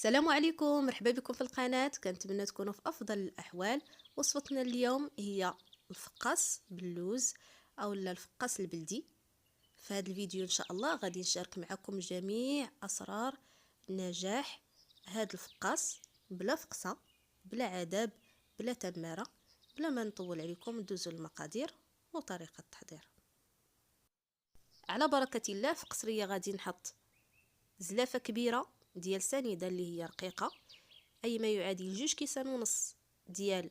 السلام عليكم، مرحبا بكم في القناة. كنتمنى تكونوا في افضل الاحوال. وصفتنا اليوم هي الفقاس باللوز او الفقاس البلدي. في هذا الفيديو ان شاء الله غادي نشارك معكم جميع اسرار نجاح هذا الفقاس، بلا فقسه، بلا عذاب، بلا تماره. بلا ما نطول عليكم، ندوزو المقادير وطريقه التحضير. على بركه الله، في قصريه غادي نحط زلافه كبيره ديال سنيده اللي هي رقيقه، اي ما يعادل 2.5 كيسان ديال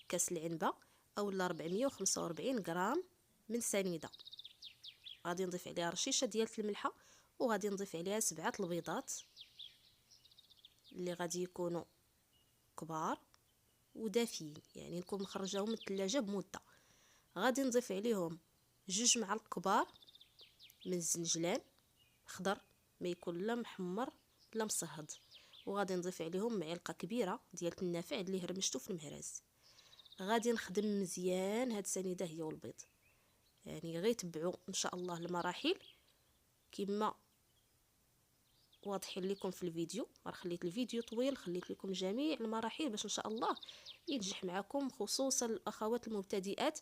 كاس العنبه اولا 445 غرام من سنيده. غادي نضيف عليها رشيشه ديال الملحه، وغادي نضيف عليها 7 البيضات اللي غادي يكونوا كبار ودافيين، يعني نكون مخرجاهم من الثلاجه بمده. غادي نضيف عليهم 2 معالق كبار من الزنجلان خضر، ما يكون لا محمر لا مصهد. وغادي نضيف عليهم معلقه كبيره ديال النافع اللي هرمشته في المهراز. غادي نخدم مزيان هاد السنيده هي والبيض، يعني غير تبعوا ان شاء الله المراحل كما واضحين لكم في الفيديو. راه خليت الفيديو طويل، خليت لكم جميع المراحل باش ان شاء الله ينجح معكم، خصوصا الاخوات المبتدئات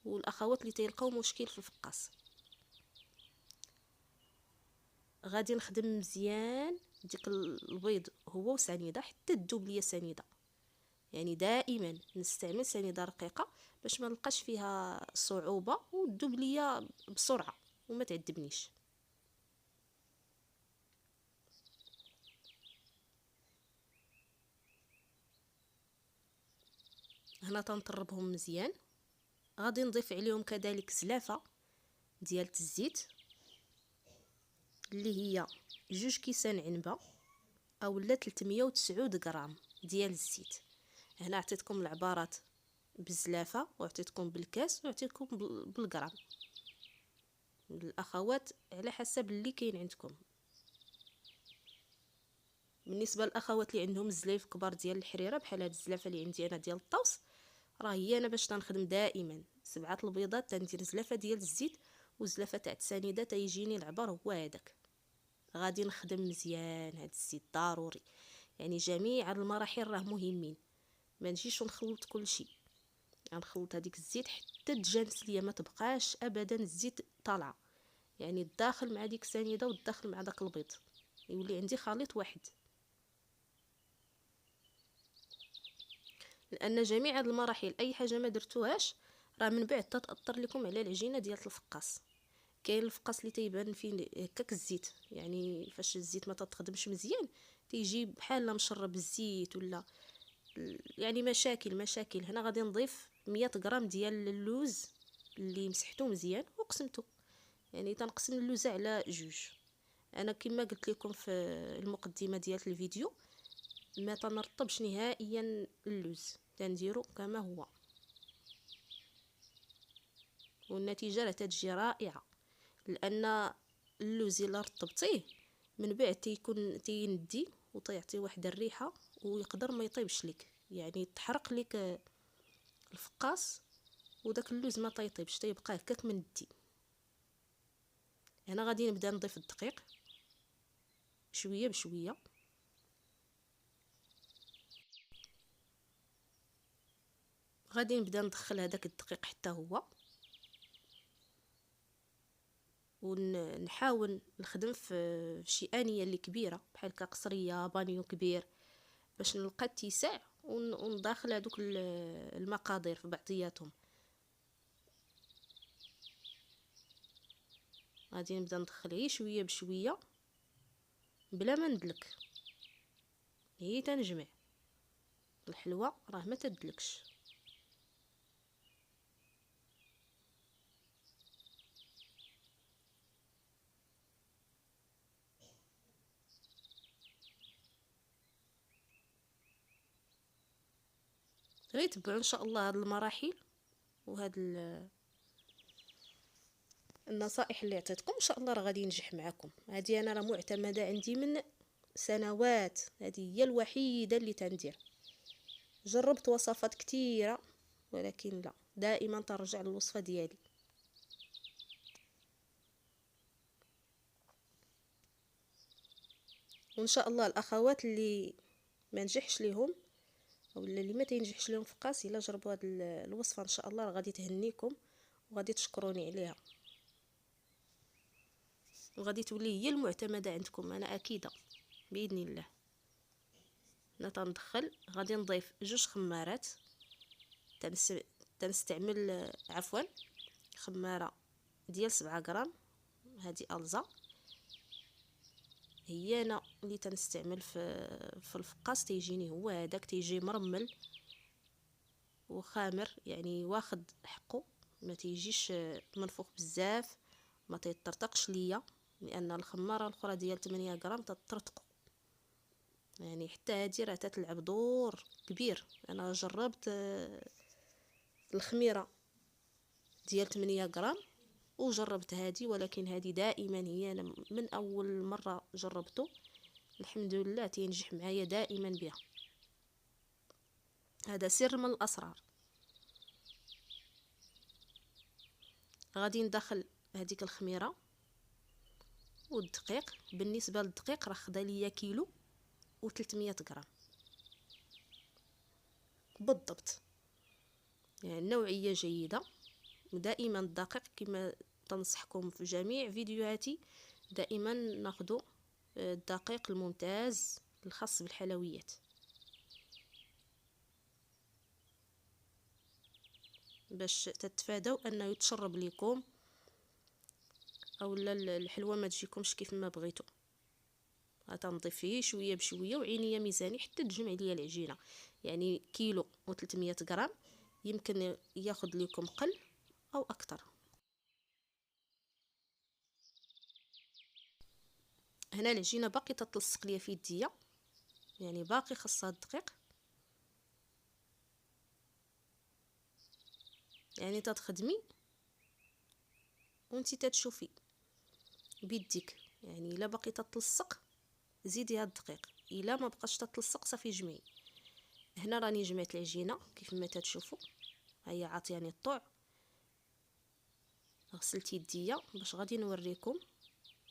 والاخوات اللي تيلقاو مشكل في الفقاس. غادي نخدم مزيان ديك البيض هو وسنيده حتى تذوب ليا سنيده، يعني دائما نستعمل سنيده رقيقه باش ما نلقاش فيها صعوبه وتذوب ليا بسرعه وما تعذبنيش. هنا تنطربهم مزيان. غادي نضيف عليهم كذلك زلافه ديال الزيت اللي هي 2 كيسان عنبه اولا 309 غرام ديال الزيت. هنا عطيتكم العبارات بالزلافه وعطيتكم بالكاس وعطيتكم بالغرام، الاخوات على حسب اللي كاين عندكم. بالنسبه للاخوات اللي عندهم الزلايف كبار ديال الحريره بحال هاد الزلافه اللي عندي انا ديال الطوس، راه هي انا باش تنخدم دائما 7 البيضات تندير زلافه ديال الزيت وزلافه تاع السنيده تيجيني العبار هو هذاك. غادي نخدم مزيان هاد الزيت ضروري، يعني جميع هاد المراحل راه مهمين. ما نجيش ونخلط كل شيء، غنخلط هذيك الزيت حتى تجانس ليا، ما تبقاش ابدا الزيت طالعه، يعني الداخل مع ديك السنيده والداخل مع داك البيض يولي عندي خليط واحد. لان جميع هاد المراحل اي حاجه ما درتوهاش راه من بعد تتاثر لكم على العجينه ديال الفقاس. كاين الفقاس اللي تيبان فيه هكاك الزيت، يعني فاش الزيت ما تخدمش مزيان تيجي بحال مشرب الزيت ولا يعني مشاكل. هنا غادي نضيف 100 غرام ديال اللوز اللي مسحته مزيان وقسمته، يعني تنقسم اللوزه على 2. انا كما قلت لكم في المقدمه ديال الفيديو ما تنرطبش نهائيا اللوز، تنديرو كما هو والنتيجه راه تتجي رائعه. لان اللوز الا رطبتيه من بعد تيكون تيندي وتيعطي واحد الريحه ويقدر ما يطيبش لك، يعني تحرق لك الفقاس وداك اللوز ما تيطيبش تيبقى هكاك مندي. هنا غادي نبدا نضيف الدقيق شويه بشويه. غادي نبدا ندخل هذاك الدقيق حتى هو، ونحاول نخدم في شي انيه اللي كبيره بحال قصريه بانيو كبير باش نلقى اتساع ونداخل هذوك المقادير في بعضياتهم. غادي نبدا ندخل غير شويه بشويه بلا ما ندلك، هي تنجمع. الحلوى راه ما تدلكش. غير تبعوا ان شاء الله هاد المراحل وهاد النصائح اللي عطيتكم، ان شاء الله راه غادي ينجح معكم. هذه انا راه معتمده عندي من سنوات، هذه هي الوحيده اللي تندير. جربت وصفات كثيره ولكن لا، دائما ترجع للوصفه ديالي. وان شاء الله الاخوات اللي ما نجحش ليهم او اللي ما تينجحش لهم فقاس، الا جربوا هذه الوصفه ان شاء الله غادي تهنيكم وغادي تشكروني عليها، وغادي تولي هي المعتمده عندكم، انا اكيده باذن الله. انا تندخل غادي نضيف 2 خمارات، تنستعمل عفوا خماره ديال 7 غرام، هذه الزا هي انا اللي تنستعمل في الفقاس، تيجيني هو هذاك، تيجي مرمل وخامر، يعني واخد حقه، ما تيجيش منفوخ بزاف، ما تيطرطقش ليا، لان الخماره الاخرى ديال 8 غرام تطرطق، يعني حتى هذه راه تتلعب دور كبير. انا جربت الخميره ديال 8 غرام وجربت هذه، ولكن هذه دائما هي أنا من اول مره جربته الحمد لله تينجح معايا دائما بها. هذا سر من الاسرار. غادي ندخل هذيك الخميره والدقيق، بالنسبه للدقيق راه خدا ليا كيلو و300 غرام بالضبط، يعني نوعيه جيده. ودائما الدقيق كما تنصحكم في جميع فيديوهاتي، دائما ناخذ الدقيق الممتاز الخاص بالحلويات، باش تتفادوا انه يتشرب لكم او الحلوه ما تجيكمش كيف ما بغيتوا. غتنضيف فيه شويه بشويه وعينيه ميزاني حتى تجمع ليا العجينه، يعني كيلو و300 غرام يمكن ياخذ لكم قل او اكثر. هنا العجينه باقي تتلصق ليا في يديا، يعني باقي خاصها الدقيق، يعني تتخدمي وانتي تتشوفي بيديك، يعني الا باقي تتلصق زيدي هاد الدقيق، الا ما بقاش تتلصق صافي جمعي. هنا راني جمعت العجينه كيف ما تتشوفوا، هيا عطياني الطوع. غسلت يديا باش غادي نوريكم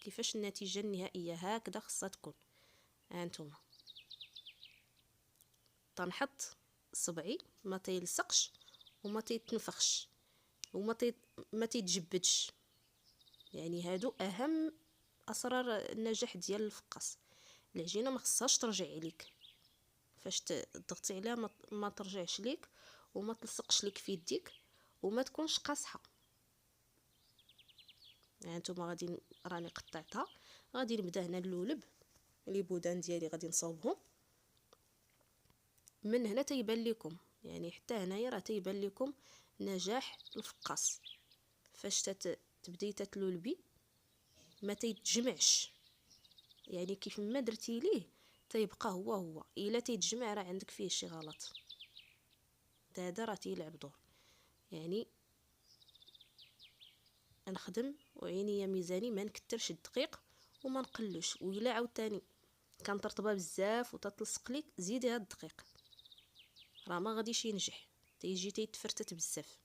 كيفاش النتيجه النهائيه، هكذا خصها تكون. هانتوما تنحط صبعي ما تيلصقش وما تيتنفخش ما تيتجبدش، يعني هادو اهم اسرار النجاح ديال الفقاس. العجينه ما خصهاش ترجع عليك، فاش تضغطي عليها ما ترجعش ليك وما تلصقش ليك في يديك وما تكونش قاصحه. يعني نتوما غادي راني قطعتها، غادي نبدا هنا نلولب لي بودان ديالي، غادي نصاوبهم من هنا تيبان لكم، يعني حتى هنايا راه تيبان لكم نجاح الفقاس. فاش تبداي تتلولبي ما تيتجمعش، يعني كيف ما درتي ليه تيبقى هو الا تيتجمع راه عندك فيه شي غلط، هذا راه تيلعب دور. يعني نخدم وعينيا ميزاني، ما نكترش الدقيق وما نقلوش، وإلا عاوتاني كانت رطبه بزاف وتتلصق ليك زيدي هاد الدقيق، راه ما غاديش ينجح، تيجي تيتفرتت بزاف.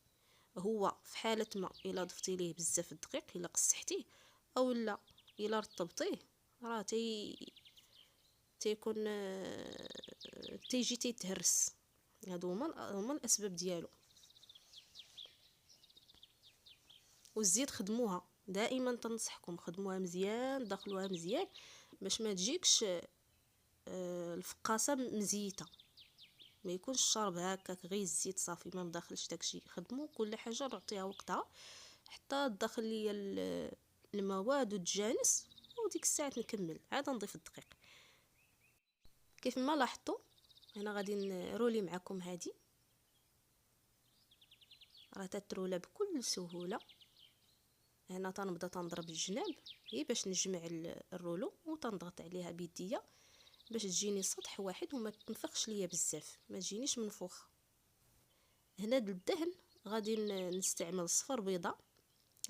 هو في حاله ما الا ضفتي ليه بزاف الدقيق، الا قصحتيه او لا الا رطبتيه، راه تيكون تيجي تيتهرس. هادو هما الاسباب ديالو. والزيت خدموها، دائما تنصحكم خدموها مزيان، دخلوها مزيان باش ما تجيكش الفقاصه مزيته، ما يكونش الشرب هكاك غير الزيت صافي ما مداخلش داكشي. خدموا كل حاجه نعطيها وقتها حتى تدخل لي المواد وتجانس، وديك الساعه نكمل عاد نضيف الدقيق. كيف ما لاحظتوا هنا غادي نرولي معكم، هذه راه تترولا بكل سهوله. هنا تنبدا تنضرب الجناب غير باش نجمع الرولو، وتنضغط عليها بيديا باش تجيني سطح واحد وما تنفخش ليا بزاف، ما تجينيش منفوخه. هنا الدهن غادي نستعمل صفر بيضه،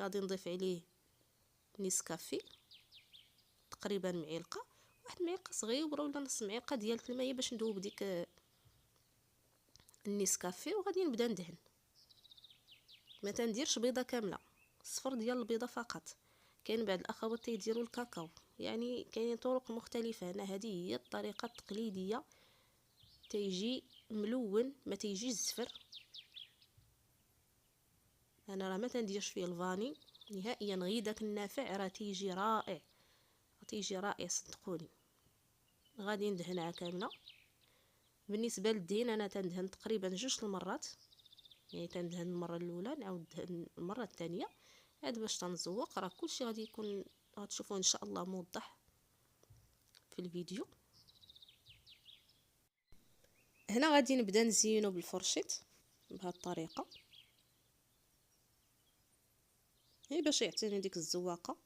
غادي نضيف عليه نيسكافي تقريبا معلقه، واحد معلقه صغيره ولا نص معلقه ديال الماء باش ندوب ديك النيسكافي، وغادي نبدا ندهن. ما تنديرش بيضه كامله، صفر ديال البيضه فقط. كاين بعض الاخوات تيديروا الكاكاو، يعني كاينين طرق مختلفه. هنا هذه هي الطريقه التقليديه، تيجي ملون ما تيجيش زفر. انا راه ما تنديرش فيه الفاني نهائيا، غير داك النافع راه تيجي رائع، تيجي رائع صدقوني. غادي ندهنها كامله. بالنسبه للدهن انا تندهن تقريبا 2 المرات، يعني تندهن المره الاولى نعاود ندهن المره الثانيه، هاد باش تنزوق. راه كلشي غادي يكون، غتشوفوه ان شاء الله موضح في الفيديو. هنا غادي نبدا نزينو بالفرشيط بهذه الطريقه، هي باش يعطيني ديك الزواقه.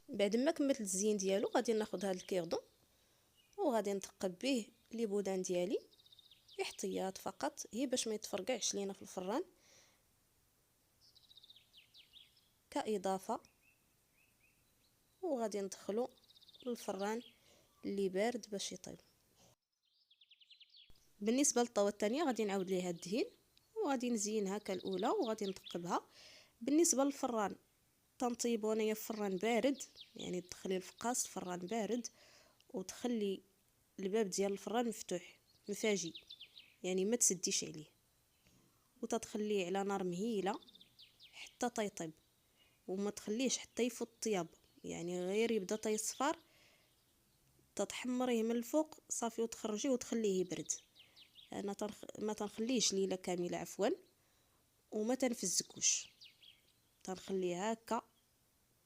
بعد ما كملت الزين ديالو غادي ناخذ هذا الكيردون وغادي نثقب به لي بودان ديالي احتياط فقط، هي باش ما يتفرقعش لينا في الفران كاضافه. وغادي ندخلو للفران اللي بارد باش يطيب. بالنسبه للطاوه الثانيه غادي نعاود ليها الدهين وغادي نزينها كالاولى وغادي نثقبها. بالنسبه للفران تنطيبو انايا في فران بارد، يعني تدخلي الفقاص فران بارد وتخلي الباب ديال الفران مفتوح مفاجي، يعني ما تسديش عليه، وتتخليه على نار مهيله حتى تيطيب، وما تخليش حتى يفوت الطياب، يعني غير يبدا تيصفر تتحمريه من الفوق صافي وتخرجيه وتخليه يبرد. انا ما تنخليش ليله كامله عفوا، وما تنفزكوش، تنخليه هكا،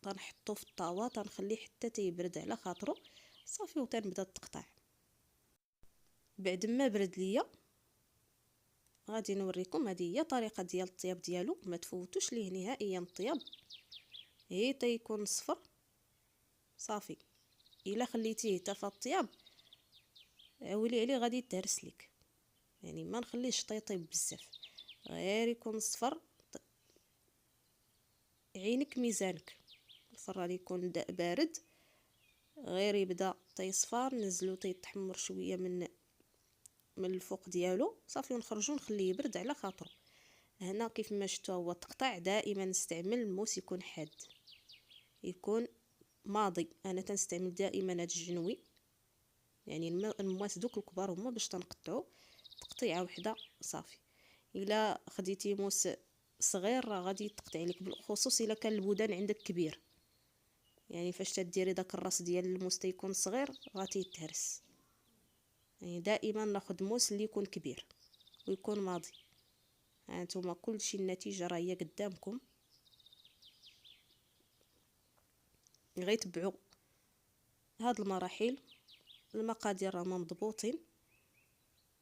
تنحطو في الطاوه تنخليه حتى تيبرد على خاطرو صافي وتنبدا تقطع. بعد ما برد ليا غادي نوريكم، هذه هي طريقه ديال الطياب ديالو، ما تفوتوش ليه نهائيا الطياب، هي تيكون صفر صافي. الا خليتيه تفا الطياب عولي عليه غادي يتهرس لك، يعني ما نخليش طيب بزاف، غير يكون صفر. عينك ميزانك، الفران يكون بارد غير يبدا تيصفر نزلو تيتحمر شويه من الفوق ديالو صافي، ونخرجو نخليه يبرد على خاطرو. هنا كيف ما شفتوا هو التقطاع دائما نستعمل الموس يكون حاد، يكون ماضي. انا تنستعمل دائما هاد الجنوي، يعني المواس دوك الكبار هما باش تنقطعو تقطيعه وحده صافي. الا خديتي موس صغير راه غادي تقطع لك، بالخصوص الا كان البودان عندك كبير، يعني فاش تديري داك الراس ديال الموس تيكون صغير غادي يتهرس. يعني دائما ناخذ موس اللي يكون كبير ويكون ماضي. هانتوما كلشي النتيجه راه هي قدامكم، غير تبعوا هاد المراحل، المقادير راهم مضبوطين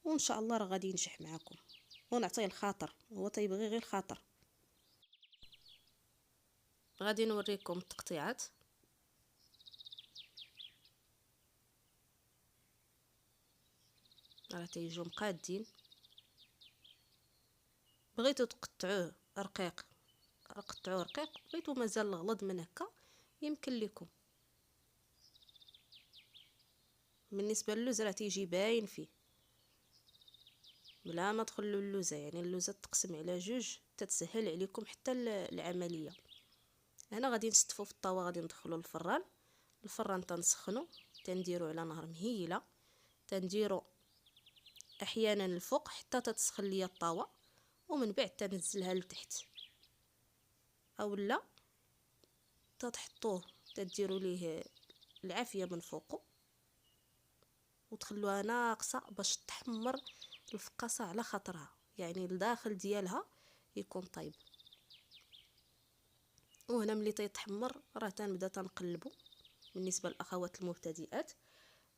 وان شاء الله راه غادي ينجح معكم. ونعطيه الخاطر، هو تيبغي غير الخاطر. غادي نوريكم التقطيعات. راه تيجيو مقادين، بغيتو تقطعوه رقيق قطعوه رقيق، بغيتو مازال غلظ من هكا يمكن لكم. بالنسبه للوز راه تيجي باين فيه بلا ما تخلوا اللوزه، يعني اللوزه تقسم على جوج تتسهل عليكم حتى العمليه. هنا غادي نستفوا في الطاوه، غادي ندخلوا الفران تنسخنوا، تنديروا على نار مهيله، تنديروا احيانا الفوق حتى تتسخن ليا الطاوه، ومن بعد تنزلها لتحت، اولا تتحطوه تديروا ليه العافيه من فوقه وتخلوها ناقصه باش تحمر الفقاصه على خاطرها، يعني الداخل ديالها يكون طيب. وهنا ملي تيتحمر راه تنبدا تنقلبو. بالنسبه للاخوات المبتدئات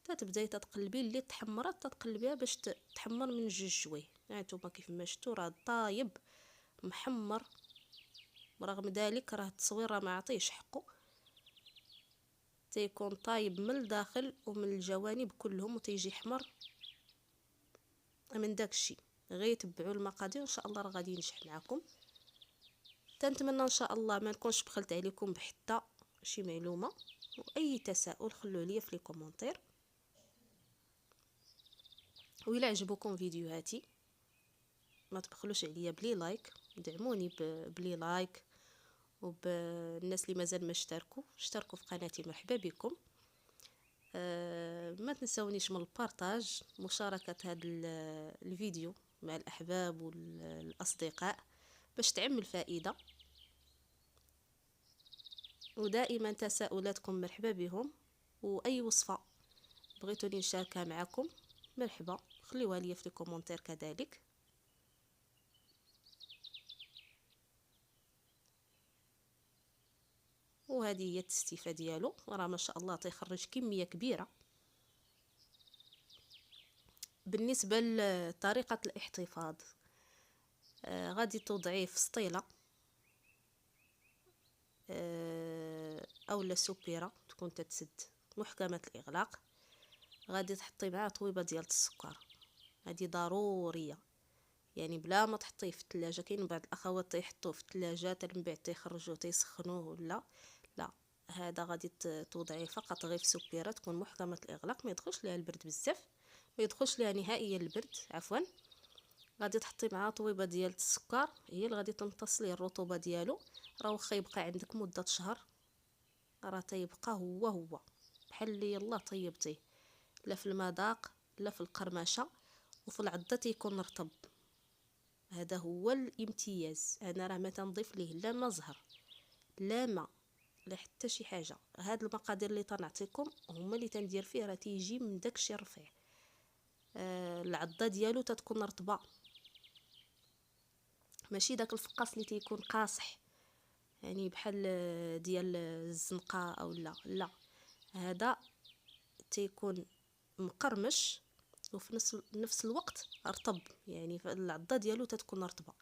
تتبداي تتقلبي اللي تحمرات تتقلبيها باش تحمر من جوج جويه. هانتوما كيف ما شفتوا راه طايب محمر، ورغم ذلك راه التصوير راه ما عطيهش حقه، تيكون طايب من الداخل ومن الجوانب كلهم وتيجي حمر من داك الشيء. غير تبعوا المقادير ان شاء الله راه غادي ينجح معكم. تنتمنى ان شاء الله ما نكونش بخلت عليكم بحتى شي معلومه واي تساؤل خلوه لي في لي كومونتير. وإلا عجبوكم فيديوهاتي ما تبخلوش عليا بلي لايك، دعموني بلي لايك، وبالناس اللي مازال ما اشتركوا في قناتي مرحبا بكم. ما تنسونيش من البارطاج، مشاركة هذا الفيديو مع الأحباب والأصدقاء باش تعم الفائدة. ودائما تساؤلاتكم مرحبا بهم، وأي وصفة بغيتوني نشاركها معكم مرحبا، خليوها لي في الكومنتير كذلك. وهذه هي التستيفه ديالو، راه ما شاء الله تيخرج كميه كبيره. بالنسبه لطريقه الاحتفاظ، غادي توضعيه في سطيله اولا سوبيره تكون تتسد محكمه الاغلاق. غادي تحطي معاه طويبه ديال السكر، هذه ضروريه، يعني بلا ما تحطيه في الثلاجه. كاين بعض الاخوات تيحطوه في الثلاجه من بعد تيخرجوه تيسخنوه، ولا لا، هذا غادي توضعيه فقط غير في سوبيره تكون محكمه الاغلاق، ما يدخلش ليها البرد بزاف، ما يدخلش ليها نهائيا البرد عفوا. غادي تحطي معاه طويبه ديال السكر، هي اللي غادي تمتص ليه الرطوبه ديالو. راه واخا يبقى عندك مده شهر راه تيبقى هو بحال اللي يلا طيبتيه، لا في المذاق لا في القرمشه، وفي العضه تيكون رطب. هذا هو الامتياز. انا راه ما تنضيف ليه لا ما زهر لا ما لا حتى شي حاجه. هاد المقادير اللي تنعطيكم هما اللي تندير فيه، راه تيجي من داكشي رفيع. العضه ديالو تتكون رطبه، ماشي داك الفقاس اللي تيكون قاصح يعني بحال ديال الزنقه او لا، هذا تيكون مقرمش وفي نفس الوقت رطب، يعني العضه ديالو تتكون رطبه.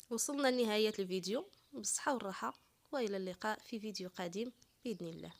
وصلنا لنهايه الفيديو، بالصحه والراحه، والى اللقاء في فيديو قادم باذن الله.